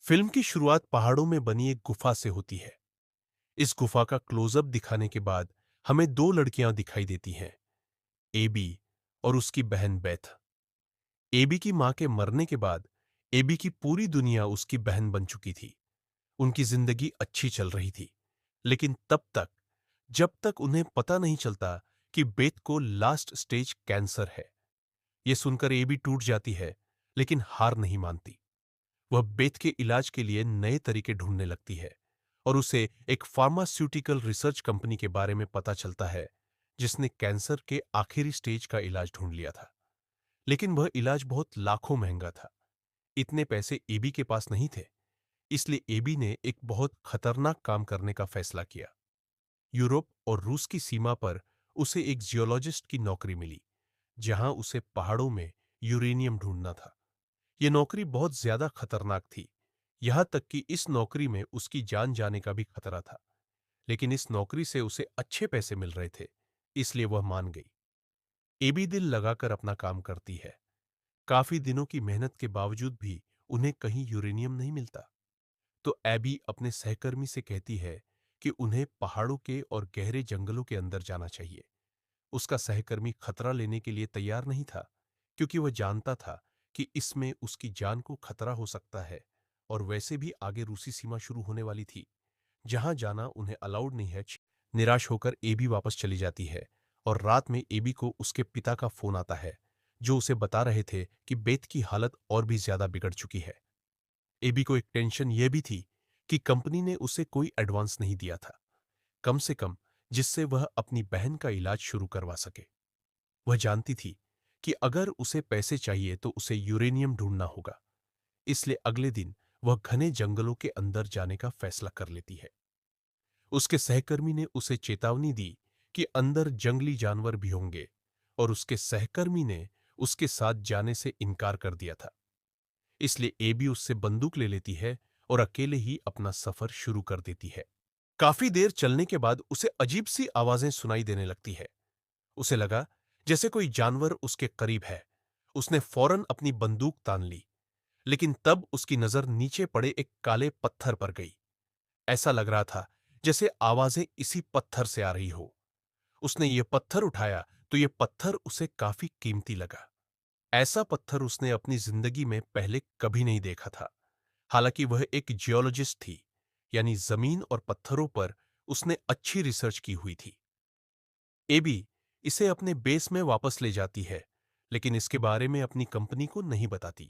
Film की शुरुआत पहाड़ों में बनी एक गुफा से होती है। इस गुफा का क्लोजअप दिखाने के बाद हमें दो लड़कियां दिखाई देती हैं, एबी और उसकी बहन बेथ। एबी की मां के मरने के बाद एबी की पूरी दुनिया उसकी बहन बन चुकी थी। उनकी जिंदगी अच्छी चल रही थी, लेकिन तब तक जब तक उन्हें पता नहीं चलता कि बेथ को लास्ट स्टेज कैंसर है। यह सुनकर एबी टूट जाती है, लेकिन हार नहीं मानती। वह बेथ के इलाज के लिए नए तरीके ढूंढने लगती है और उसे एक फार्मास्यूटिकल रिसर्च कंपनी के बारे में पता चलता है जिसने कैंसर के आखिरी स्टेज का इलाज ढूंढ लिया था। लेकिन वह इलाज बहुत लाखों महंगा था। इतने पैसे एबी के पास नहीं थे, इसलिए एबी ने एक बहुत खतरनाक काम करने का फैसला किया। यूरोप और रूस की सीमा पर उसे एक जियोलॉजिस्ट की नौकरी मिली, जहां उसे पहाड़ों में यूरेनियम ढूंढना था। यह नौकरी बहुत ज्यादा खतरनाक थी, यहां तक कि इस नौकरी में उसकी जान जाने का भी खतरा था। लेकिन इस नौकरी से उसे अच्छे पैसे मिल रहे थे, इसलिए वह मान गई। एबी दिल लगाकर अपना काम करती है। काफी दिनों की मेहनत के बावजूद भी उन्हें कहीं यूरेनियम नहीं मिलता। तो एबी अपने सहकर्मी से कहती है कि उन्हें पहाड़ों के और गहरे जंगलों के अंदर जाना चाहिए। उसका सहकर्मी खतरा लेने के लिए तैयार नहीं था, क्योंकि वह जानता था कि इसमें उसकी जान को खतरा हो सकता है, और वैसे भी आगे रूसी सीमा शुरू होने वाली थी, जहां जाना उन्हें अलाउड नहीं है। निराश होकर एबी वापस चली जाती है, और रात में एबी को उसके पिता का फोन आता है, जो उसे बता रहे थे कि बेथ की हालत और भी ज्यादा बिगड़ चुकी है। एबी को एक टेंशन यह भी थी कि कंपनी ने उसे कोई एडवांस नहीं दिया था, कम से कम जिससे वह अपनी बहन का इलाज शुरू करवा सके। वह जानती थी कि अगर उसे पैसे चाहिए तो उसे यूरेनियम ढूंढना होगा, इसलिए अगले दिन वह घने जंगलों के अंदर जाने का फैसला कर लेती है। उसके सहकर्मी ने उसे चेतावनी दी कि अंदर जंगली जानवर भी होंगे, और उसके सहकर्मी ने उसके साथ जाने से इनकार कर दिया था। इसलिए एबी उससे बंदूक ले लेती है और अकेले ही अपना सफर शुरू कर देती है। काफी देर चलने के बाद उसे अजीब सी आवाजें सुनाई देने लगती है। उसे लगा जैसे कोई जानवर उसके करीब है। उसने फौरन अपनी बंदूक तान ली, लेकिन तब उसकी नजर नीचे पड़े एक काले पत्थर पर गई। ऐसा लग रहा था जैसे आवाजें इसी पत्थर से आ रही हो। उसने ये पत्थर उठाया तो ये पत्थर उसे काफी कीमती लगा। ऐसा पत्थर उसने अपनी जिंदगी में पहले कभी नहीं देखा था। हालांकि वह एक जियोलॉजिस्ट थी, यानी जमीन और पत्थरों पर उसने अच्छी रिसर्च की हुई थी। एबी इसे अपने बेस में वापस ले जाती है, लेकिन इसके बारे में अपनी कंपनी को नहीं बताती,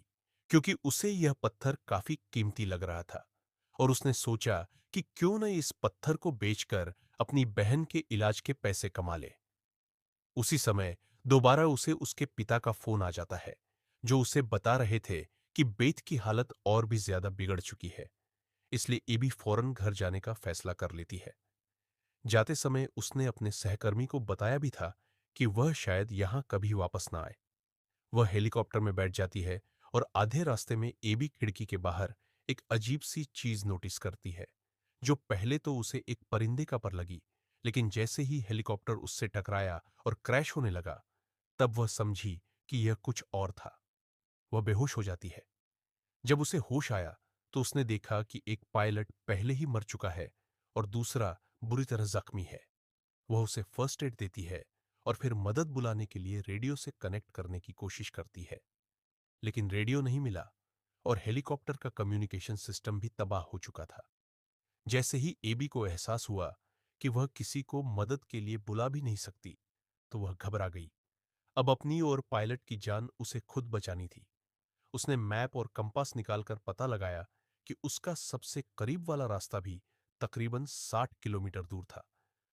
क्योंकि उसे यह पत्थर काफी कीमती लग रहा था, और उसने सोचा कि क्यों न इस पत्थर को बेचकर अपनी बहन के इलाज के पैसे कमा ले। उसी समय दोबारा उसे उसके पिता का फोन आ जाता है, जो उसे बता रहे थे कि बेथ की हालत और भी ज्यादा बिगड़ चुकी है। इसलिए एबी फौरन घर जाने का फैसला कर लेती है। जाते समय उसने अपने सहकर्मी को बताया भी था कि वह शायद यहां कभी वापस ना आए। वह हेलीकॉप्टर में बैठ जाती है और आधे रास्ते में एबी खिड़की के बाहर एक अजीब सी चीज नोटिस करती है, जो पहले तो उसे एक परिंदे का पर लगी, लेकिन जैसे ही हेलीकॉप्टर उससे टकराया और क्रैश होने लगा, तब वह समझी कि यह कुछ और था। वह बेहोश हो जाती है। जब उसे होश आया तो उसने देखा कि एक पायलट पहले ही मर चुका है और दूसरा बुरी तरह जख्मी है। वह उसे फर्स्ट एड देती है और फिर मदद बुलाने के लिए रेडियो से कनेक्ट करने की कोशिश करती है, लेकिन रेडियो नहीं मिला और हेलीकॉप्टर का कम्युनिकेशन सिस्टम भी तबाह हो चुका था। जैसे ही एबी को एहसास हुआ कि वह किसी को मदद के लिए बुला भी नहीं सकती, तो वह घबरा गई। अब अपनी और पायलट की जान उसे खुद बचानी थी। उसने मैप और कंपास निकालकर पता लगाया कि उसका सबसे करीब वाला रास्ता भी तकरीबन 60 किलोमीटर दूर था,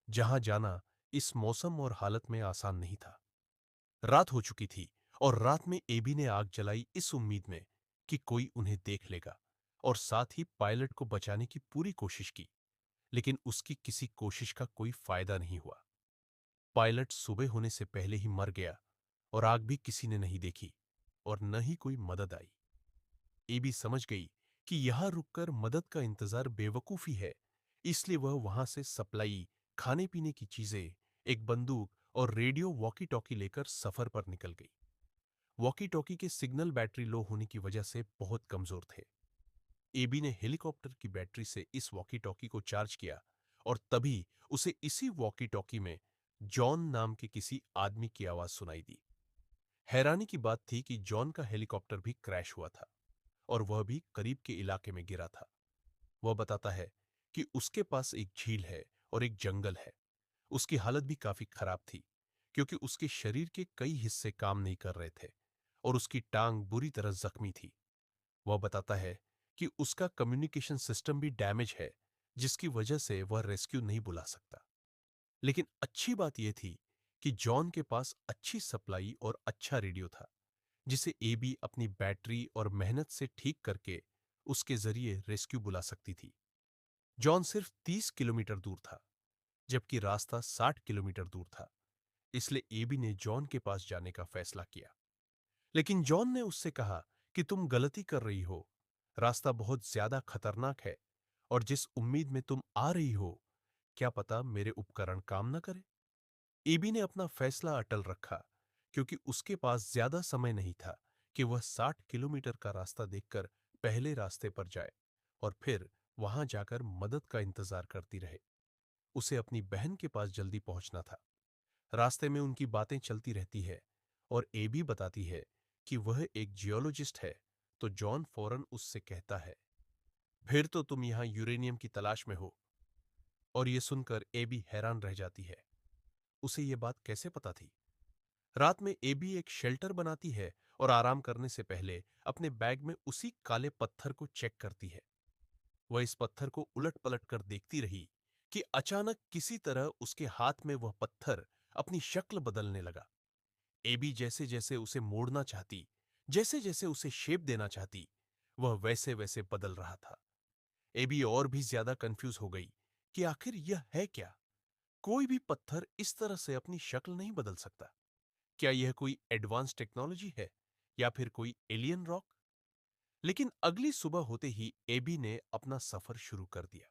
जहां जाना इस मौसम और हालत में आसान नहीं था। रात हो चुकी थी और रात में एबी ने आग जलाई इस उम्मीद में कि कोई उन्हें देख लेगा, और साथ ही पायलट को बचाने की पूरी कोशिश की, लेकिन उसकी किसी कोशिश का कोई फायदा नहीं हुआ। पायलट सुबह होने से पहले ही मर गया और आग भी किसी ने नहीं देखी और न ही कोई मदद आई। एबी समझ गई कि यहां रुककर मदद का इंतजार बेवकूफी है, इसलिए वह वहां से सप्लाई, खाने पीने की चीजें, एक बंदूक और रेडियो वॉकी टॉकी लेकर सफर पर निकल गई। वॉकी टॉकी के सिग्नल बैटरी लो होने की वजह से बहुत कमजोर थे। एबी ने हेलीकॉप्टर की बैटरी से इस वॉकी टॉकी को चार्ज किया और तभी उसे इसी वॉकी टॉकी में जॉन नाम के किसी आदमी की आवाज सुनाई दी। हैरानी की बात थी कि जॉन का हेलीकॉप्टर भी क्रैश हुआ था और वह भी करीब के इलाके में गिरा था। वह बताता है कि उसके पास एक झील है और एक जंगल है। उसकी हालत भी काफी खराब थी क्योंकि उसके शरीर के कई हिस्से काम नहीं कर रहे थे और उसकी टांग बुरी तरह जख्मी थी। वह बताता है कि उसका कम्युनिकेशन सिस्टम भी डैमेज है, जिसकी वजह से वह रेस्क्यू नहीं बुला सकता। लेकिन अच्छी बात यह थी कि जॉन के पास अच्छी सप्लाई और अच्छा रेडियो था, जिसे एबी अपनी बैटरी और मेहनत से ठीक करके उसके जरिए रेस्क्यू बुला सकती थी। जॉन सिर्फ 30 किलोमीटर दूर था, जबकि रास्ता 60 किलोमीटर दूर था। इसलिए एबी ने जॉन के पास जाने का फैसला किया। लेकिन जॉन ने उससे कहा कि तुम गलती कर रही हो, रास्ता बहुत ज्यादा खतरनाक है और जिस उम्मीद में तुम आ रही हो, क्या पता मेरे उपकरण काम न करे। एबी ने अपना फैसला अटल रखा क्योंकि उसके पास ज्यादा समय नहीं था कि वह 60 किलोमीटर का रास्ता देखकर पहले रास्ते पर जाए और फिर वहां जाकर मदद का इंतजार करती रहे। उसे अपनी बहन के पास जल्दी पहुंचना था। रास्ते में उनकी बातें चलती रहती है और एबी बताती है कि वह एक जियोलॉजिस्ट है, तो जॉन फौरन उससे कहता है, फिर तो तुम यहां यूरेनियम की तलाश में हो। और यह सुनकर एबी हैरान रह जाती है। उसे यह बात कैसे पता थी? रात में एबी एक शेल्टर बनाती है और आराम करने से पहले अपने बैग में उसी काले पत्थर को चेक करती है। वह इस पत्थर को उलट पलट कर देखती रही कि अचानक किसी तरह उसके हाथ में वह पत्थर अपनी शक्ल बदलने लगा। एबी जैसे जैसे उसे मोड़ना चाहती, जैसे जैसे उसे शेप देना चाहती, वह वैसे वैसे बदल रहा था। एबी और भी ज्यादा कंफ्यूज हो गई कि आखिर यह है क्या। कोई भी पत्थर इस तरह से अपनी शक्ल नहीं बदल सकता। क्या यह कोई एडवांस टेक्नोलॉजी है या फिर कोई एलियन रॉक? लेकिन अगली सुबह होते ही एबी ने अपना सफर शुरू कर दिया।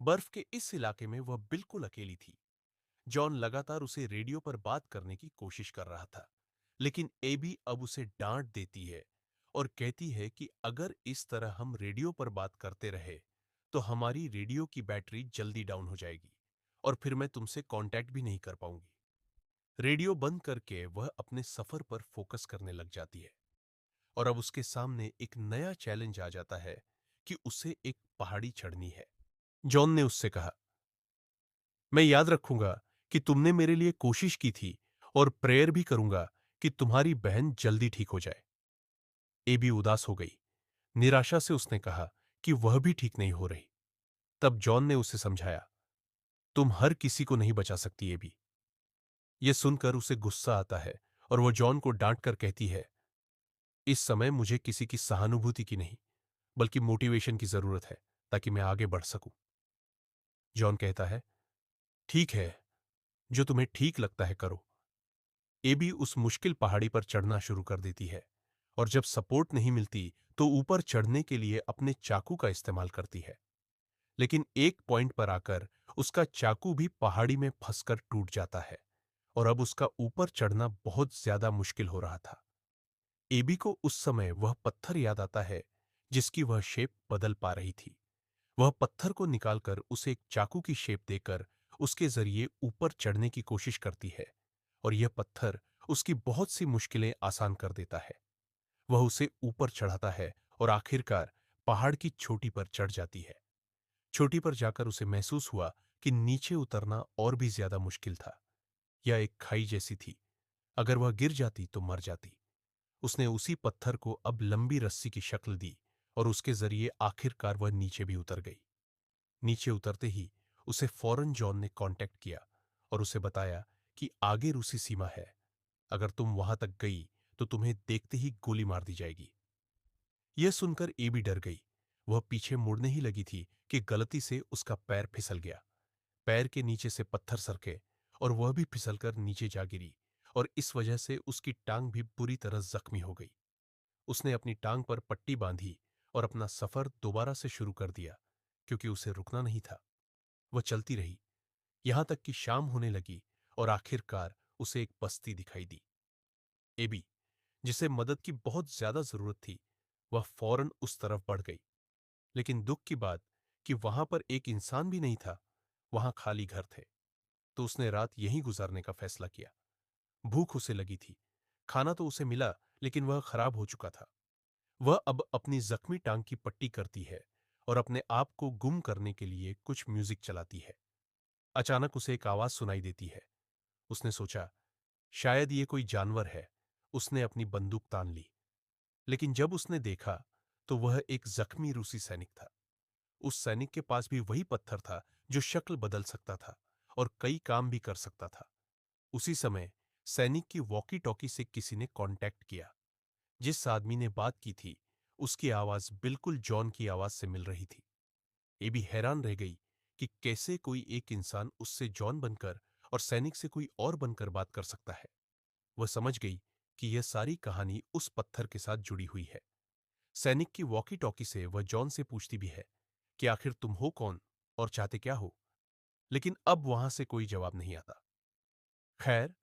बर्फ के इस इलाके में वह बिल्कुल अकेली थी। जॉन लगातार उसे रेडियो पर बात करने की कोशिश कर रहा था, लेकिन एबी अब उसे डांट देती है और कहती है कि अगर इस तरह हम रेडियो पर बात करते रहे तो हमारी रेडियो की बैटरी जल्दी डाउन हो जाएगी और फिर मैं तुमसे कांटेक्ट भी नहीं कर पाऊंगी। रेडियो बंद करके वह अपने सफर पर फोकस करने लग जाती है और अब उसके सामने एक नया चैलेंज आ जाता है कि उसे एक पहाड़ी चढ़नी है। जॉन ने उससे कहा, मैं याद रखूंगा कि तुमने मेरे लिए कोशिश की थी और प्रेयर भी करूंगा कि तुम्हारी बहन जल्दी ठीक हो जाए। एबी उदास हो गई। निराशा से उसने कहा कि वह भी ठीक नहीं हो रही। तब जॉन ने उसे समझाया, तुम हर किसी को नहीं बचा सकती एबी। यह सुनकर उसे गुस्सा आता है और वह जॉन को डांट कर कहती है, इस समय मुझे किसी की सहानुभूति की नहीं, बल्कि मोटिवेशन की जरूरत है ताकि मैं आगे बढ़ सकूं। जॉन कहता है, ठीक है, जो तुम्हें ठीक लगता है करो। एबी उस मुश्किल पहाड़ी पर चढ़ना शुरू कर देती है और जब सपोर्ट नहीं मिलती तो ऊपर चढ़ने के लिए अपने चाकू का इस्तेमाल करती है। लेकिन एक पॉइंट पर आकर उसका चाकू भी पहाड़ी में फंसकर टूट जाता है और अब उसका ऊपर चढ़ना बहुत ज्यादा मुश्किल हो रहा था। एबी को उस समय वह पत्थर याद आता है जिसकी वह शेप बदल पा रही थी। वह पत्थर को निकालकर उसे एक चाकू की शेप देकर उसके जरिए ऊपर चढ़ने की कोशिश करती है और यह पत्थर उसकी बहुत सी मुश्किलें आसान कर देता है। वह उसे ऊपर चढ़ाता है और आखिरकार पहाड़ की चोटी पर चढ़ जाती है। चोटी पर जाकर उसे महसूस हुआ कि नीचे उतरना और भी ज्यादा मुश्किल था। यह एक खाई जैसी थी। अगर वह गिर जाती तो मर जाती। उसने उसी पत्थर को अब लंबी रस्सी की शक्ल दी और उसके जरिए आखिरकार वह नीचे भी उतर गई। नीचे उतरते ही उसे फौरन जॉन ने कांटेक्ट किया और उसे बताया कि आगे रूसी सीमा है। अगर तुम वहां तक गई तो तुम्हें देखते ही गोली मार दी जाएगी। यह सुनकर एबी डर गई। वह पीछे मुड़ने ही लगी थी कि गलती से उसका पैर फिसल गया। पैर के नीचे से पत्थर सरके और वह भी फिसलकर नीचे जा गिरी और इस वजह से उसकी टांग भी बुरी तरह जख्मी हो गई। उसने अपनी टांग पर पट्टी बांधी और अपना सफर दोबारा से शुरू कर दिया क्योंकि उसे रुकना नहीं था। वह चलती रही यहां तक कि शाम होने लगी और आखिरकार उसे एक बस्ती दिखाई दी। एबी, जिसे मदद की बहुत ज्यादा जरूरत थी, वह फौरन उस तरफ बढ़ गई। लेकिन दुख की बात कि वहां पर एक इंसान भी नहीं था, वहां खाली घर थे। तो उसने रात यहीं गुजारने का फैसला किया। भूख उसे लगी थी। खाना तो उसे मिला, लेकिन वह खराब हो चुका था। वह अब अपनी जख्मी टांग की पट्टी करती है और अपने आप को गुम करने के लिए कुछ म्यूजिक चलाती है। अचानक उसे एक आवाज सुनाई देती है। उसने सोचा, शायद ये कोई जानवर है। उसने अपनी बंदूक तान ली। लेकिन जब उसने देखा, तो वह एक जख्मी रूसी सैनिक था। उस सैनिक के पास भी वही पत्थर था जो शक्ल बदल सकता था और कई काम भी कर सकता था। उसी समय सैनिक की वॉकी टॉकी से किसी ने कांटेक्ट किया। जिस आदमी ने बात की थी, उसकी आवाज बिल्कुल जॉन की आवाज से मिल रही थी। ये भी हैरान रह गई कि कैसे कोई एक इंसान उससे जॉन बनकर और सैनिक से कोई और बनकर बात कर सकता है। वह समझ गई कि यह सारी कहानी उस पत्थर के साथ जुड़ी हुई है। सैनिक की वॉकी टॉकी से वह जॉन से पूछती भी है कि आखिर तुम हो कौन और चाहते क्या हो। लेकिन अब वहां से कोई जवाब नहीं आता। खैर,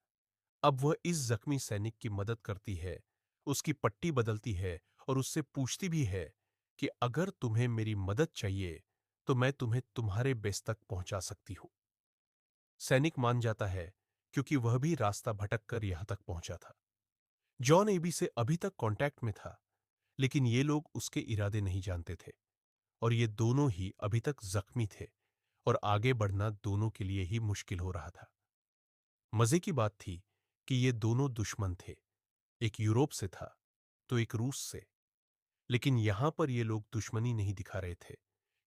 अब वह इस जख्मी सैनिक की मदद करती है, उसकी पट्टी बदलती है और उससे पूछती भी है कि अगर तुम्हें मेरी मदद चाहिए तो मैं तुम्हें तुम्हारे बेस तक पहुंचा सकती हूं। सैनिक मान जाता है, क्योंकि वह भी रास्ता भटक कर यहां तक पहुंचा था। जॉन एबी से अभी तक कांटेक्ट में था, लेकिन ये लोग उसके इरादे नहीं जानते थे और ये दोनों ही अभी तक जख्मी थे और आगे बढ़ना दोनों के लिए ही मुश्किल हो रहा था। मजे की बात थी कि ये दोनों दुश्मन थे। एक यूरोप से था तो एक रूस से। लेकिन यहां पर ये लोग दुश्मनी नहीं दिखा रहे थे,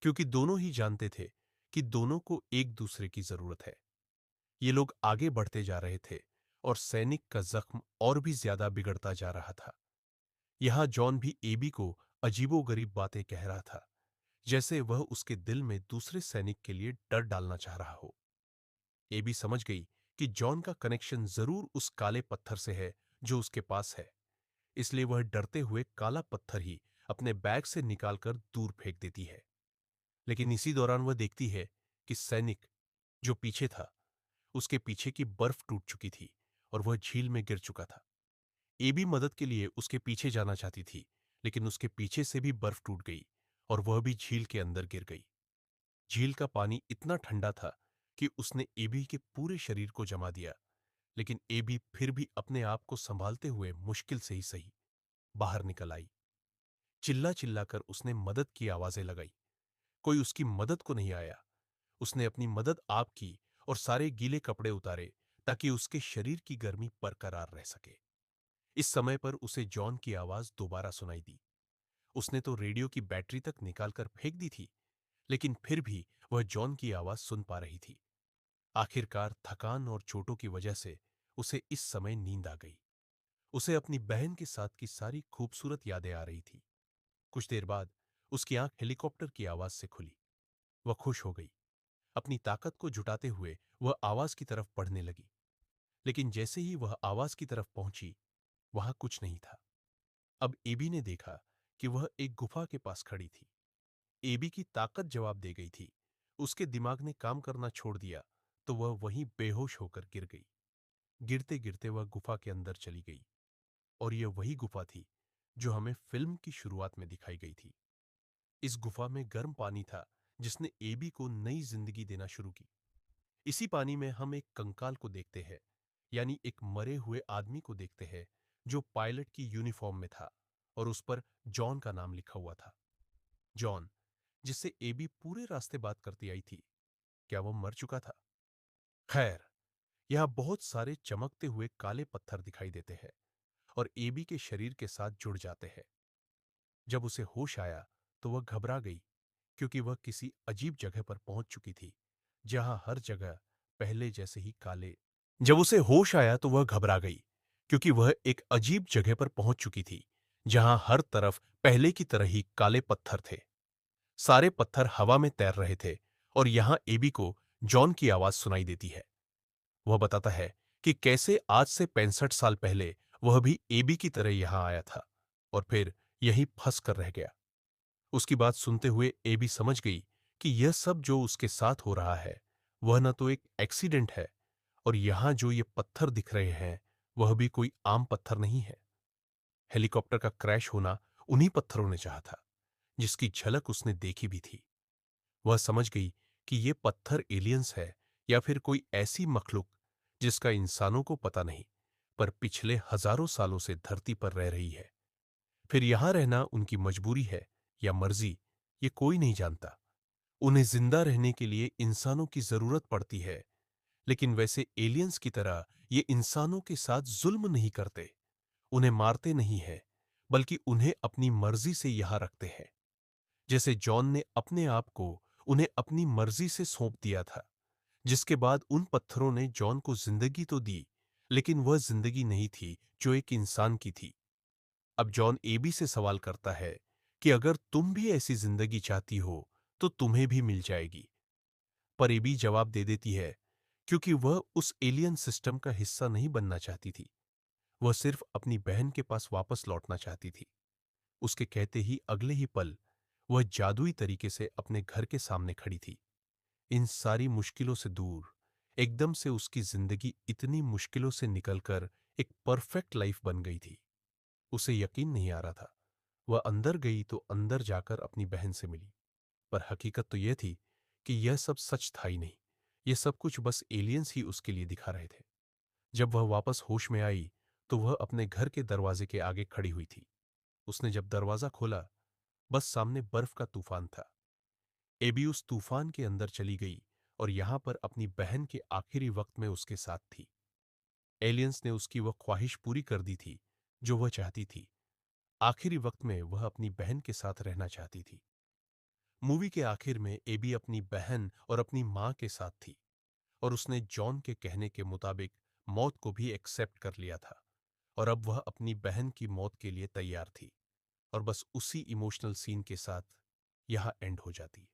क्योंकि दोनों ही जानते थे कि दोनों को एक दूसरे की जरूरत है। ये लोग आगे बढ़ते जा रहे थे और सैनिक का जख्म और भी ज्यादा बिगड़ता जा रहा था। यहां जॉन भी एबी को अजीबोगरीब बातें कह रहा था, जैसे वह उसके दिल में दूसरे सैनिक के लिए डर डालना चाह रहा हो। एबी समझ गई कि जॉन का कनेक्शन जरूर उस काले पत्थर से है जो उसके पास है। इसलिए वह डरते हुए काला पत्थर ही अपने बैग से निकालकर दूर फेंक देती है। लेकिन इसी दौरान वह देखती है कि सैनिक जो पीछे था, उसके पीछे की बर्फ टूट चुकी थी और वह झील में गिर चुका था। एबी मदद के लिए उसके पीछे जाना चाहती थी, लेकिन उसके पीछे से भी बर्फ टूट गई और वह भी झील के अंदर गिर गई। झील का पानी इतना ठंडा था कि उसने एबी के पूरे शरीर को जमा दिया, लेकिन एबी फिर भी अपने आप को संभालते हुए मुश्किल से ही सही बाहर निकल आई। चिल्ला चिल्लाकर उसने मदद की आवाजें लगाई। कोई उसकी मदद को नहीं आया। उसने अपनी मदद आप की और सारे गीले कपड़े उतारे ताकि उसके शरीर की गर्मी बरकरार रह सके। इस समय पर उसे जॉन की आवाज दोबारा सुनाई दी। उसने तो रेडियो की बैटरी तक निकालकर फेंक दी थी, लेकिन फिर भी वह जॉन की आवाज सुन पा रही थी। आखिरकार थकान और चोटों की वजह से उसे इस समय नींद आ गई। उसे अपनी बहन के साथ की सारी खूबसूरत यादें आ रही थी। कुछ देर बाद उसकी आंख हेलीकॉप्टर की आवाज से खुली। वह खुश हो गई। अपनी ताकत को जुटाते हुए वह आवाज की तरफ बढ़ने लगी। लेकिन जैसे ही वह आवाज की तरफ पहुंची, वहां कुछ नहीं था। अब एबी ने देखा कि वह एक गुफा के पास खड़ी थी। एबी की ताकत जवाब दे गई थी। उसके दिमाग ने काम करना छोड़ दिया, तो वह वहीं बेहोश होकर गिर गई। गिरते गिरते वह गुफा के अंदर चली गई और यह वही गुफा थी जो हमें फिल्म की शुरुआत में दिखाई गई थी। इस गुफा में गर्म पानी था जिसने एबी को नई जिंदगी देना शुरू की। इसी पानी में हम एक कंकाल को देखते हैं, यानी एक मरे हुए आदमी को देखते हैं जो पायलट की यूनिफॉर्म में था और उस पर जॉन का नाम लिखा हुआ था। जॉन, जिससे एबी पूरे रास्ते बात करती आई थी, क्या वह मर चुका था? खैर, यहां बहुत सारे चमकते हुए काले पत्थर दिखाई देते हैं और एबी के शरीर के साथ जुड़ जाते हैं। जब उसे होश आया तो वह घबरा गई, क्योंकि वह किसी अजीब जगह पर पहुंच चुकी थी जहां हर जगह पहले जैसे ही काले। जब उसे होश आया तो वह घबरा गई, क्योंकि वह एक अजीब जगह पर पहुंच चुकी थी जहां हर तरफ पहले की तरह ही काले पत्थर थे। सारे पत्थर हवा में तैर रहे थे और यहां एबी को जॉन की आवाज सुनाई देती है। वह बताता है कि कैसे आज से 65 साल पहले वह भी एबी की तरह यहां आया था और फिर यहीं फंस कर रह गया। उसकी बात सुनते हुए एबी समझ गई कि यह सब जो उसके साथ हो रहा है, वह न तो एक एक्सीडेंट है और यहां जो ये पत्थर दिख रहे हैं, वह भी कोई आम पत्थर नहीं है। हेलीकॉप्टर का क्रैश होना उन्हीं पत्थरों ने चाहा था, जिसकी झलक उसने देखी भी थी। वह समझ गई कि ये पत्थर एलियंस है या फिर कोई ऐसी मखलूक जिसका इंसानों को पता नहीं, पर पिछले हजारों सालों से धरती पर रह रही है। फिर यहां रहना उनकी मजबूरी है या मर्जी, ये कोई नहीं जानता। उन्हें जिंदा रहने के लिए इंसानों की जरूरत पड़ती है, लेकिन वैसे एलियंस की तरह ये इंसानों के साथ जुल्म नहीं करते, उन्हें मारते नहीं हैं, बल्कि उन्हें अपनी मर्जी से यहां रखते हैं। जैसे जॉन ने अपने आप को उन्हें अपनी मर्जी से सौंप दिया था, जिसके बाद उन पत्थरों ने जॉन को जिंदगी तो दी, लेकिन वह जिंदगी नहीं थी जो एक इंसान की थी। अब जॉन एबी से सवाल करता है कि अगर तुम भी ऐसी जिंदगी चाहती हो तो तुम्हें भी मिल जाएगी। पर एबी जवाब दे देती है, क्योंकि वह उस एलियन सिस्टम का हिस्सा नहीं बनना चाहती थी। वह सिर्फ अपनी बहन के पास वापस लौटना चाहती थी। उसके कहते ही अगले ही पल वह जादुई तरीके से अपने घर के सामने खड़ी थी, इन सारी मुश्किलों से दूर। एकदम से उसकी जिंदगी इतनी मुश्किलों से निकलकर एक परफेक्ट लाइफ बन गई थी। उसे यकीन नहीं आ रहा था। वह अंदर गई तो अंदर जाकर अपनी बहन से मिली, पर हकीकत तो यह थी कि यह सब सच था ही नहीं। यह सब कुछ बस एलियंस ही उसके लिए दिखा रहे थे। जब वह वापस होश में आई तो वह अपने घर के दरवाजे के आगे खड़ी हुई थी। उसने जब दरवाजा खोला, बस सामने बर्फ का तूफान था। एबी उस तूफान के अंदर चली गई और यहां पर अपनी बहन के आखिरी वक्त में उसके साथ थी। एलियंस ने उसकी वह ख्वाहिश पूरी कर दी थी जो वह चाहती थी। आखिरी वक्त में वह अपनी बहन के साथ रहना चाहती थी। मूवी के आखिर में एबी अपनी बहन और अपनी मां के साथ थी, और उसने जॉन के कहने के मुताबिक मौत को भी एक्सेप्ट कर लिया था, और अब वह अपनी बहन की मौत के लिए तैयार थी। और बस उसी इमोशनल सीन के साथ यहां एंड हो जाती है।